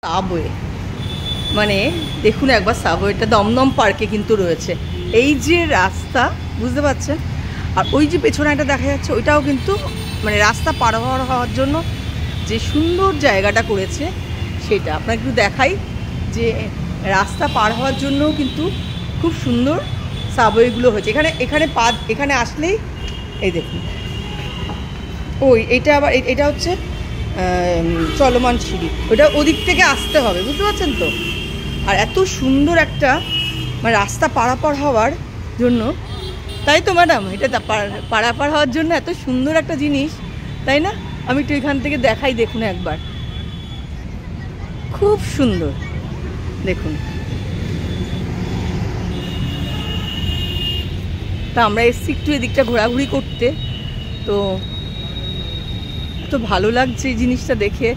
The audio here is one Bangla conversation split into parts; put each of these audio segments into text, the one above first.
সাবওয়ে, মানে দেখুন একবার সাবওয়েটা দমদম পার্কে কিন্তু রয়েছে। এই যে রাস্তা বুঝতে পারছেন, আর ওই যে পেছনে একটা দেখা যাচ্ছে ওইটাও কিন্তু মানে রাস্তা পার হওয়ার জন্য যে সুন্দর জায়গাটা করেছে সেটা আপনাকে একটু দেখাই। যে রাস্তা পার হওয়ার জন্যও কিন্তু খুব সুন্দর সাবওয়েগুলো হয়েছে। এখানে আসলেই এই দেখুন ওই এটা আবার এটা হচ্ছে চলমান সিঁড়ি, ওটা ওদিক থেকে আসতে হবে, বুঝতে পারছেন তো। আর এত সুন্দর একটা মানে রাস্তা পারাপার হওয়ার জন্য, তাই তো ম্যাডাম, এটা পারাপার হওয়ার জন্য এত সুন্দর একটা জিনিস, তাই না? আমি একটু এখান থেকে দেখাই, দেখুন একবার, খুব সুন্দর দেখুন। তা আমরা এসছি একটু এদিকটা ঘোরাঘুরি করতে, তো ভালো লাগছে এই জিনিসটা দেখে।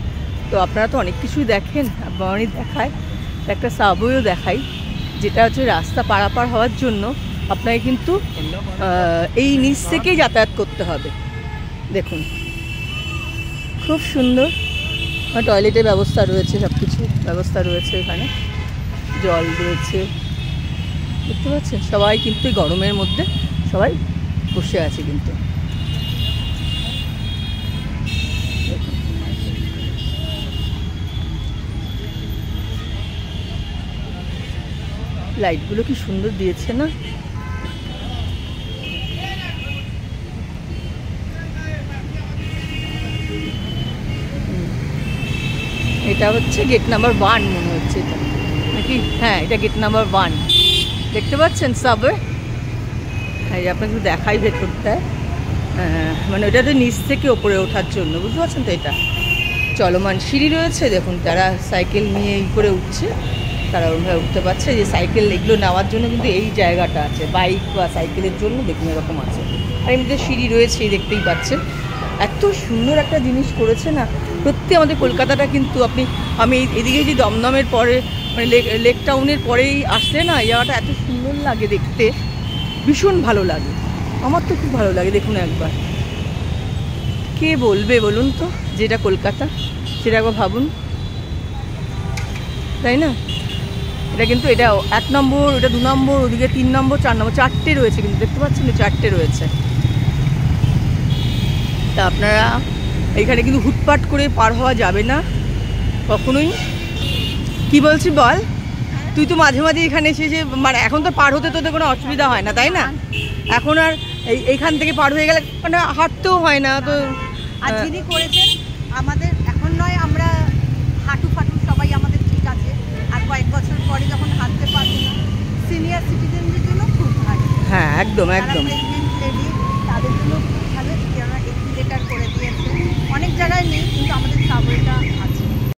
তো আপনারা তো অনেক কিছুই দেখেন, অনেক দেখায়, একটা সাবওয়েও দেখাই, যেটা হচ্ছে রাস্তা পারাপার হওয়ার জন্য আপনাকে কিন্তু এই নিচ থেকেই যাতায়াত করতে হবে। দেখুন খুব সুন্দর, টয়লেটের ব্যবস্থা রয়েছে, সব কিছু ব্যবস্থা রয়েছে, এখানে জল রয়েছে, দেখতে পাচ্ছেন। সবাই কিন্তু গরমের মধ্যে সবাই বসে আছে কিন্তু। লাইটগুলো কি সুন্দর দিয়েছে না? এটা হচ্ছে গেট নাম্বার 1 মনে হচ্ছে, এটা নাকি? হ্যাঁ, এটা গেট নাম্বার 1, দেখতে পাচ্ছেন সাবওয়ে। হ্যাঁ, আপনাকে দেখাই ভেতরটায়, মানে ওটা তো নিচ থেকে ওপরে ওঠার জন্য, বুঝতে পারছেন তো। এটা চলমান সিঁড়ি রয়েছে, দেখুন যারা সাইকেল নিয়ে এই করে উঠছে তারা ওইভাবে উঠতে পারছে। যে সাইকেল এগুলো নেওয়ার জন্য কিন্তু এই জায়গাটা আছে, বাইক বা সাইকেলের জন্য দেখুন এরকম আছে। আর এমনিতে সিঁড়ি রয়েছে, দেখতেই পাচ্ছেন। এত সুন্দর একটা জিনিস করেছে না সত্যি। আমাদের কলকাতাটা কিন্তু আমি এদিকে যে দমদমের পরে মানে লেক টাউনের পরেই আসলে না, এই জায়গাটা এত সুন্দর লাগে দেখতে, ভীষণ ভালো লাগে। আমার তো খুব ভালো লাগে। দেখুন একবার, কে বলবে বলুন তো যেটা কলকাতা, সেটা একবার ভাবুন, তাই না? এটা কিন্তু এটা 1 নম্বর, ওটা 2 নম্বর, ওদিকে 3 নম্বর, 4 নম্বর, 4টে রয়েছে কিন্তু, দেখতে পাচ্ছেন 4টে রয়েছে। তা আপনারা এখানে কিন্তু হুটপাট করে পার হওয়া যাবে না কখনোই। কি বলছি বল, তুই তো মাঝে মাঝে এখানে এসে যে মানে এখন তো পার হতে তোদের কোনো অসুবিধা হয় না, তাই না? এখন আর এইখান থেকে পার হয়ে গেলে মানে হাঁটতেও হয় না। তো আর যিনি করেছেন আমাদের, এখন নয় আমরা হাঁটু সবাই আমাদের ঠিক আছে, আর কয়েক বছর পরে যখন হাঁটতে পারবো না, সিনিয়র সিটিজেনদের জন্য খুব ভালো। হ্যাঁ, একদম একদম, তাদের জন্য